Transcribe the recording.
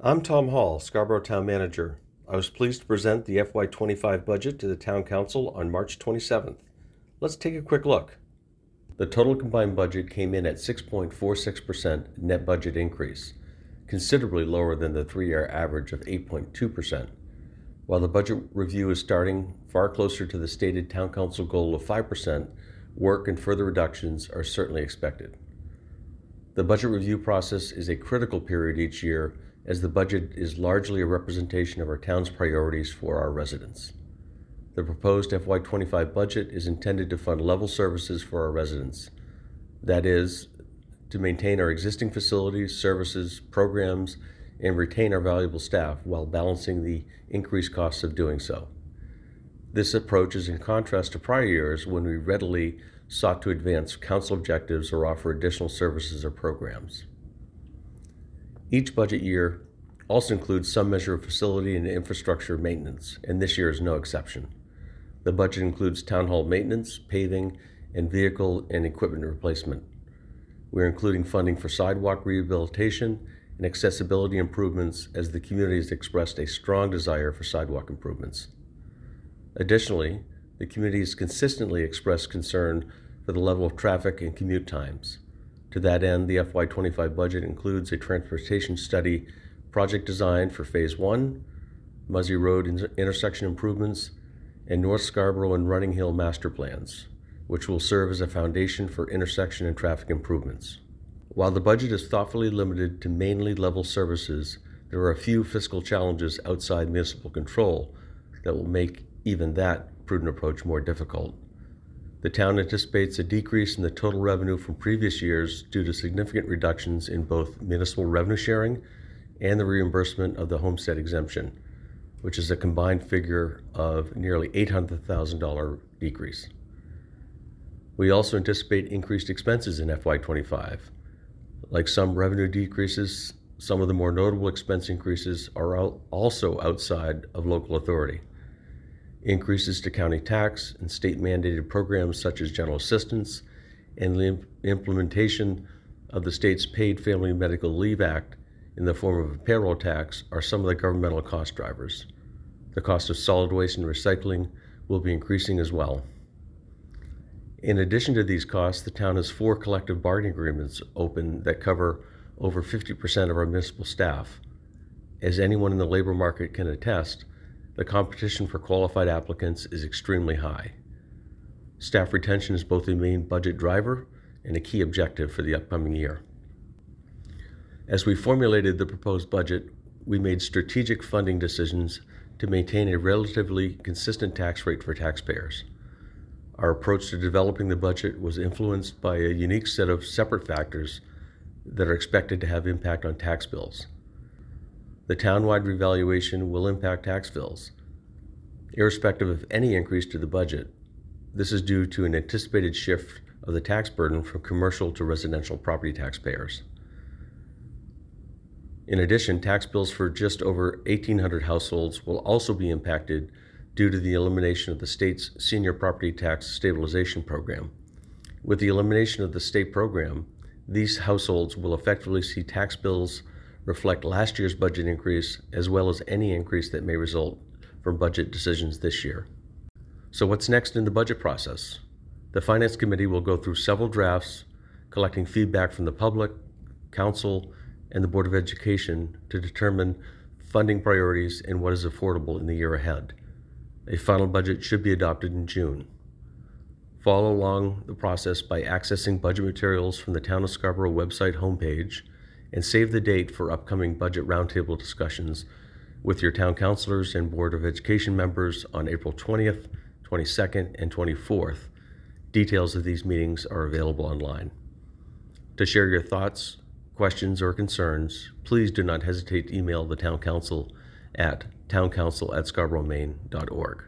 I'm Tom Hall, Scarborough Town Manager. I was pleased to present the FY2025 budget to the Town Council on March 27th. Let's take a quick look. The total combined budget came in at 6.46% net budget increase, considerably lower than the three-year average of 8.2%. While the budget review is starting far closer to the stated Town Council goal of 5%, work and further reductions are certainly expected. The budget review process is a critical period each year, as the budget is largely a representation of our town's priorities for our residents. The proposed FY25 budget is intended to fund level services for our residents. That is, to maintain our existing facilities, services, programs, and retain our valuable staff while balancing the increased costs of doing so. This approach is in contrast to prior years when we readily sought to advance council objectives or offer additional services or programs. Each budget year also includes some measure of facility and infrastructure maintenance, and this year is no exception. The budget includes town hall maintenance, paving, and vehicle and equipment replacement. We're including funding for sidewalk rehabilitation and accessibility improvements, as the community has expressed a strong desire for sidewalk improvements. Additionally, the community has consistently expressed concern for the level of traffic and commute times. To that end, the FY25 budget includes a transportation study project design for Phase 1, Muzzy Road intersection improvements, and North Scarborough and Running Hill master plans, which will serve as a foundation for intersection and traffic improvements. While the budget is thoughtfully limited to mainly level services, there are a few fiscal challenges outside municipal control that will make even that prudent approach more difficult. The town anticipates a decrease in the total revenue from previous years due to significant reductions in both municipal revenue sharing and the reimbursement of the homestead exemption, which is a combined figure of nearly $800,000 decrease. We also anticipate increased expenses in FY25. Like some revenue decreases, some of the more notable expense increases are also outside of local authority. Increases to county tax and state-mandated programs such as general assistance and the implementation of the state's Paid Family Medical Leave Act in the form of a payroll tax are some of the governmental cost drivers. The cost of solid waste and recycling will be increasing as well. In addition to these costs, the town has 4 collective bargaining agreements open that cover over 50% of our municipal staff. As anyone in the labor market can attest, the competition for qualified applicants is extremely high. Staff retention is both a main budget driver and a key objective for the upcoming year. As we formulated the proposed budget, we made strategic funding decisions to maintain a relatively consistent tax rate for taxpayers. Our approach to developing the budget was influenced by a unique set of separate factors that are expected to have impact on tax bills. The townwide revaluation will impact tax bills, irrespective of any increase to the budget. This is due to an anticipated shift of the tax burden from commercial to residential property taxpayers. In addition, tax bills for just over 1,800 households will also be impacted due to the elimination of the state's senior property tax stabilization program. With the elimination of the state program, these households will effectively see tax bills reflect last year's budget increase, as well as any increase that may result from budget decisions this year. So what's next in the budget process? The Finance Committee will go through several drafts, collecting feedback from the public, council, and the Board of Education to determine funding priorities and what is affordable in the year ahead. A final budget should be adopted in June. Follow along the process by accessing budget materials from the Town of Scarborough website homepage, and save the date for upcoming budget roundtable discussions with your town councilors and Board of Education members on April 20th, 22nd, and 24th. Details of these meetings are available online. To share your thoughts, questions, or concerns, please do not hesitate to email the Town Council at towncouncil@scarboroughmaine.org.